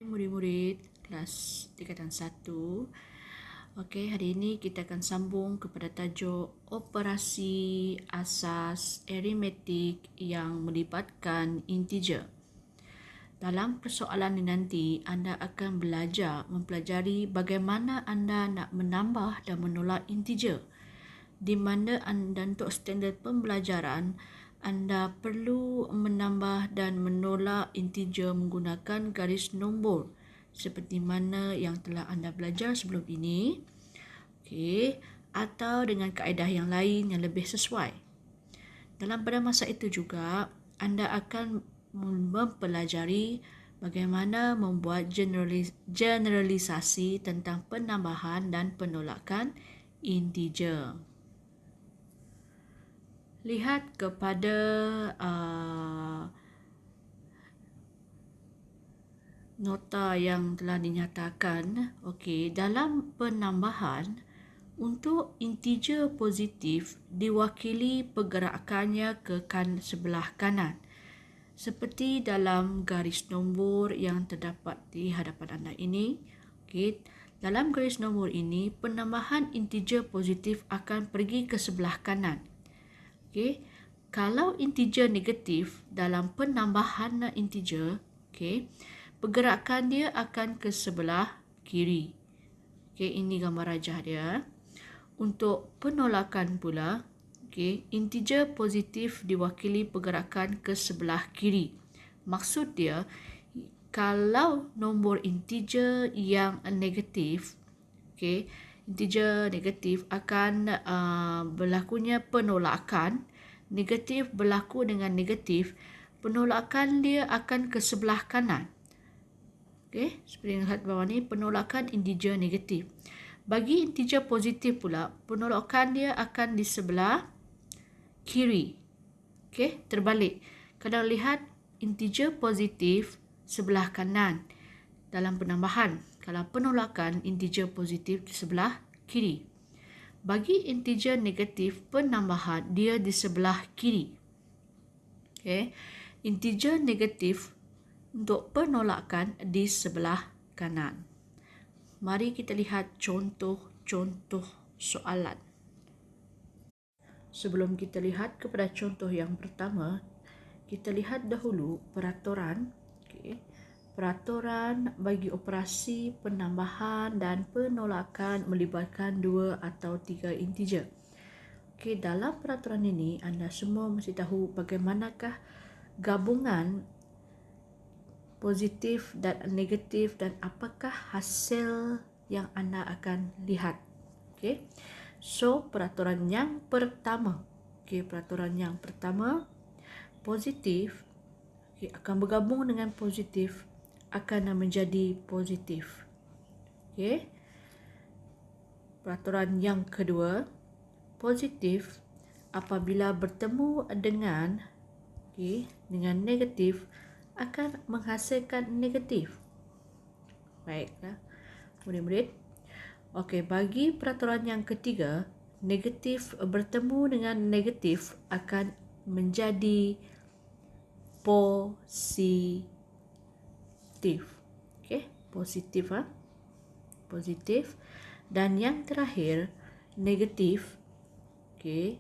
Murid-murid kelas tingkatan 1. Okey, hari ini kita akan sambung kepada tajuk operasi asas aritmetik yang melibatkan integer. Dalam persoalan ini nanti, anda akan belajar mempelajari bagaimana anda nak menambah dan menolak integer. Di mana anda untuk standard pembelajaran, anda perlu menambah dan menolak integer menggunakan garis nombor seperti mana yang telah anda belajar sebelum ini. Okey, atau dengan kaedah yang lain yang lebih sesuai. Pada masa itu juga, anda akan mempelajari bagaimana membuat generalisasi tentang penambahan dan penolakan integer. Lihat kepada nota yang telah dinyatakan. Okey, dalam penambahan, untuk integer positif diwakili pergerakannya ke sebelah kanan. Seperti dalam garis nombor yang terdapat di hadapan anda ini. Okey, dalam garis nombor ini, penambahan integer positif akan pergi ke sebelah kanan. Okey, kalau integer negatif dalam penambahan integer, okey, pergerakan dia akan ke sebelah kiri. Okey, ini gambar rajah dia. Untuk penolakan pula, okey, integer positif diwakili pergerakan ke sebelah kiri. Maksud dia, kalau nombor integer yang negatif, okey, integer negatif akan berlakunya penolakan. Negatif berlaku dengan negatif, penolakan dia akan ke sebelah kanan. Okey, seperti yang lihat bawah ni, penolakan integer negatif. Bagi integer positif pula, penolakan dia akan di sebelah kiri. Okey, terbalik. Kalau lihat integer positif sebelah kanan dalam penambahan, kalau penolakan integer positif di sebelah kiri. Bagi integer negatif penambahan, dia di sebelah kiri. Okey, integer negatif untuk penolakan di sebelah kanan. Mari kita lihat contoh-contoh soalan. Sebelum kita lihat kepada contoh yang pertama, kita lihat dahulu peraturan. Okay. Peraturan bagi operasi penambahan dan penolakan melibatkan 2 atau 3 integer. Okay, dalam peraturan ini, anda semua mesti tahu bagaimanakah gabungan positif dan negatif dan apakah hasil yang anda akan lihat. Okey. So, peraturan yang pertama. Okey, peraturan yang pertama, positif akan bergabung dengan positif akan menjadi positif. Okey. Peraturan yang kedua, positif apabila bertemu dengan negatif akan menghasilkan negatif. Baiklah, murid-murid. Okey, bagi peraturan yang ketiga, negatif bertemu dengan negatif akan menjadi positif. Okey, positif. Positif. Dan yang terakhir, negatif. Okey,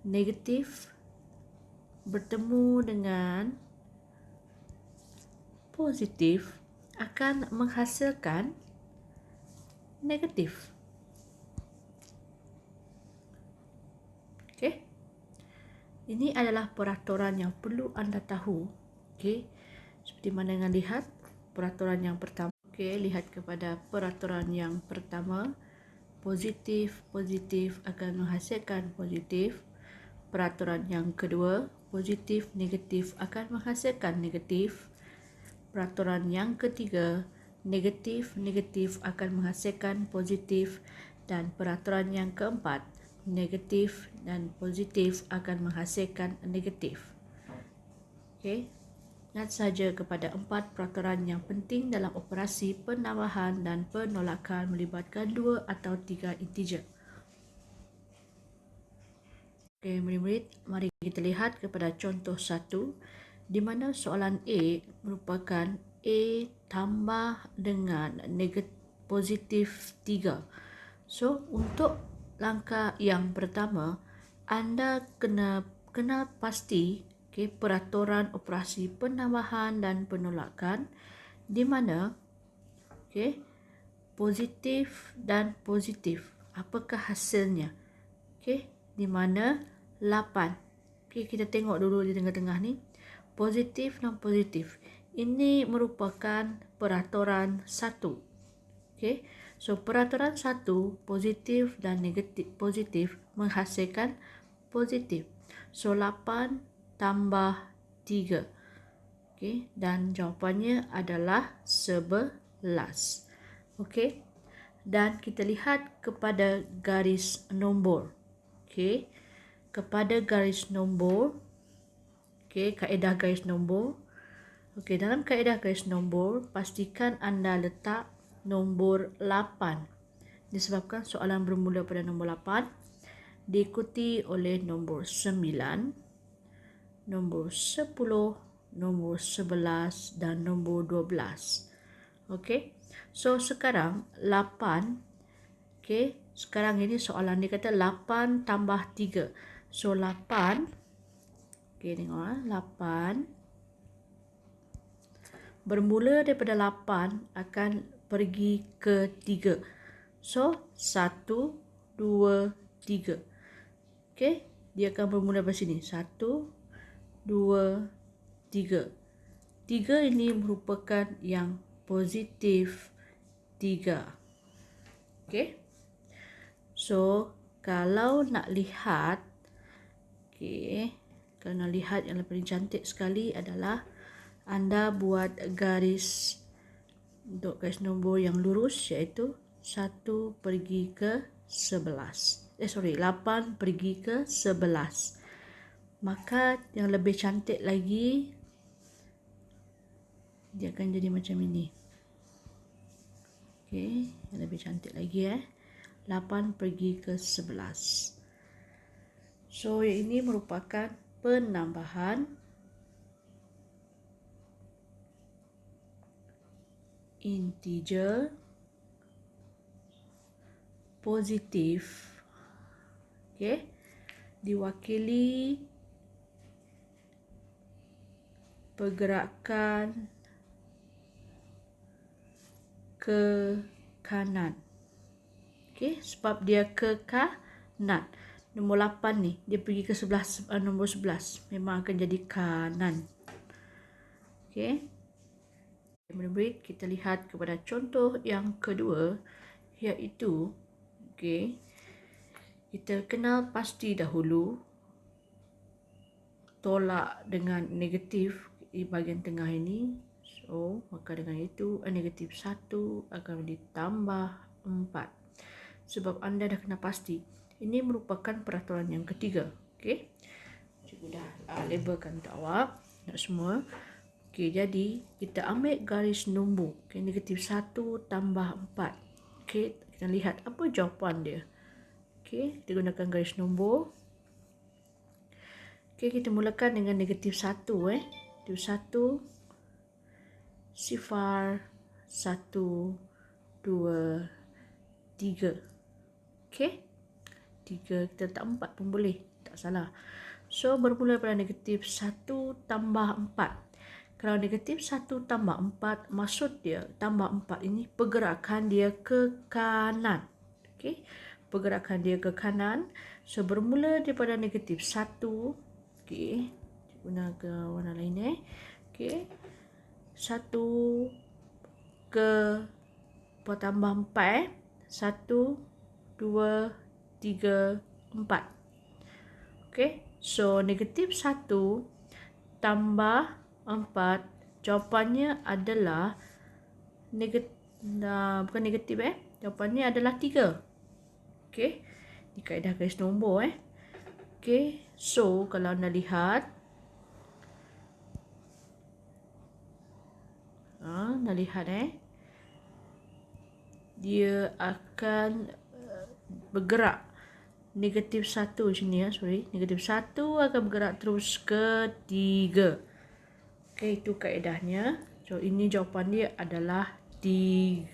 negatif bertemu dengan positif akan menghasilkan negatif. Okey. Ini adalah peraturan yang perlu anda tahu. Okey. Seperti mana yang lihat peraturan yang pertama. Okey, lihat kepada peraturan yang pertama. Positif akan menghasilkan positif. Peraturan yang kedua, positif negatif akan menghasilkan negatif. Peraturan yang ketiga, negatif akan menghasilkan positif. Dan peraturan yang keempat, negatif dan positif akan menghasilkan negatif. Okey. Ingat saja kepada 4 peraturan yang penting dalam operasi penambahan dan penolakan melibatkan 2 atau 3 integer. Okey, murid-murid, mari kita lihat kepada contoh 1. di mana soalan A merupakan A tambah dengan positif 3. So, untuk langkah yang pertama, anda kena pasti peraturan operasi penambahan dan penolakan di mana positif dan positif. Apakah hasilnya? Di mana 8. Kita tengok dulu di tengah-tengah ni. Positif dan positif. Ini merupakan peraturan 1. So peraturan 1, positif dan negatif positif menghasilkan positif. So 8 tambah 3. Dan jawapannya adalah 11. Dan kita lihat kepada garis nombor. Kepada garis nombor, kaedah garis nombor. Dalam kaedah garis nombor, pastikan anda letak nombor 8. Disebabkan soalan bermula pada nombor 8, diikuti oleh nombor 9, nombor 10, nombor 11 dan nombor 12. So sekarang 8, sekarang ini soalan dia kata 8 tambah 3. So 8, tengok 8 bermula daripada 8 akan pergi ke 3. So 1, 2, 3. Dia akan bermula dari sini. 1, 2, 3. 3 ini merupakan yang positif 3. So kalau nak lihat, kalau nak lihat yang paling cantik sekali adalah anda buat garis untuk garis nombor yang lurus, iaitu 1 pergi ke 11. 8 pergi ke 11. Maka yang lebih cantik lagi, dia akan jadi macam ini. Yang lebih cantik lagi 8 pergi ke 11. So yang ini merupakan penambahan integer positif, diwakili pergerakan ke kanan. Sebab dia ke kanan. Nombor 8 ni, dia pergi ke nombor 11. Memang akan jadi kanan. Murid-murid, kita lihat kepada contoh yang kedua, iaitu kita kenal pasti dahulu tolak dengan negatif di bahagian tengah ini. So maka dengan itu negatif 1 akan ditambah 4. Sebab anda dah kena pasti ini merupakan peraturan yang ketiga. Cikgu dah labelkan untuk awak nak semua. Jadi kita ambil garis nombor. Negatif 1 tambah 4. Kita lihat apa jawapan dia. Kita gunakan garis nombor. Kita mulakan dengan negatif 1. Negatif 1, sifar, 1, 2, 3. 3, kita letak 4 pun boleh, tak salah. So bermula pada negatif 1 tambah 4. Kalau negatif 1 tambah 4, maksud dia tambah 4 ini pergerakan dia ke kanan. Pergerakan dia ke kanan. So bermula daripada negatif 1. Guna ke warna lain 1 ke tambah 4. 1, 2, 3, 4. So negatif 1 tambah 4, jawapannya adalah bukan negatif jawapannya adalah 3. Di kaedah garis nombor so kalau anda lihat dia akan bergerak negatif 1 macam ni negatif 1 akan bergerak terus ke 3. Itu kaedahnya. So, ini jawapan dia adalah 3.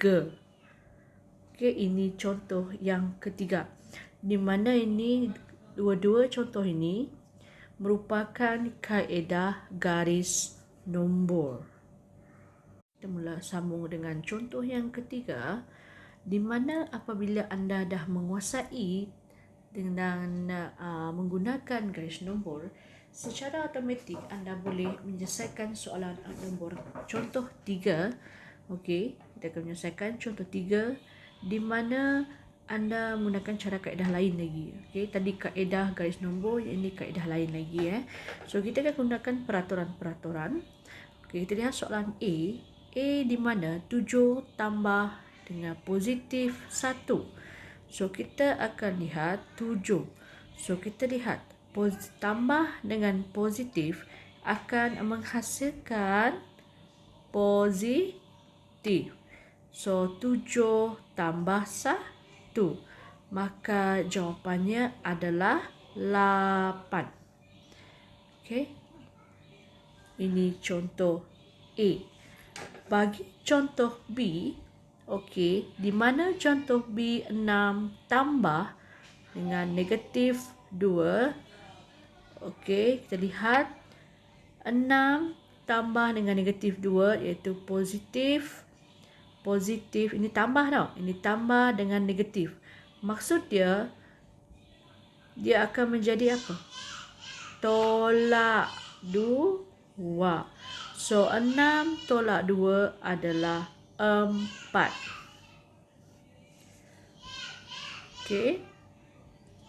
Okey, ini contoh yang ketiga. Di mana ini dua-dua contoh ini merupakan kaedah garis nombor. Kita mula sambung dengan contoh yang ketiga, di mana apabila anda dah menguasai dengan menggunakan garis nombor, secara automatik anda boleh menyelesaikan soalan nombor contoh 3. Okey, kita akan menyelesaikan contoh 3 di mana anda menggunakan cara kaedah lain lagi. Okey, tadi kaedah garis nombor, ini kaedah lain lagi. So, kita akan gunakan peraturan-peraturan. Okey, kita lihat soalan A. A di mana 7 tambah dengan positif 1. So, kita akan lihat 7. So, kita lihat tambah dengan positif akan menghasilkan positif. So, 7 tambah 1. Maka jawapannya adalah 8. Okey. Ini contoh A. Bagi contoh B, okey, di mana contoh B 6 tambah dengan negatif 2. Okey, kita lihat 6 tambah dengan negatif 2 iaitu positif. Positif, ini tambah tau. Ini tambah dengan negatif. Maksud dia akan menjadi apa? Tolak 2. So, 6 tolak 2 adalah 4. Okey.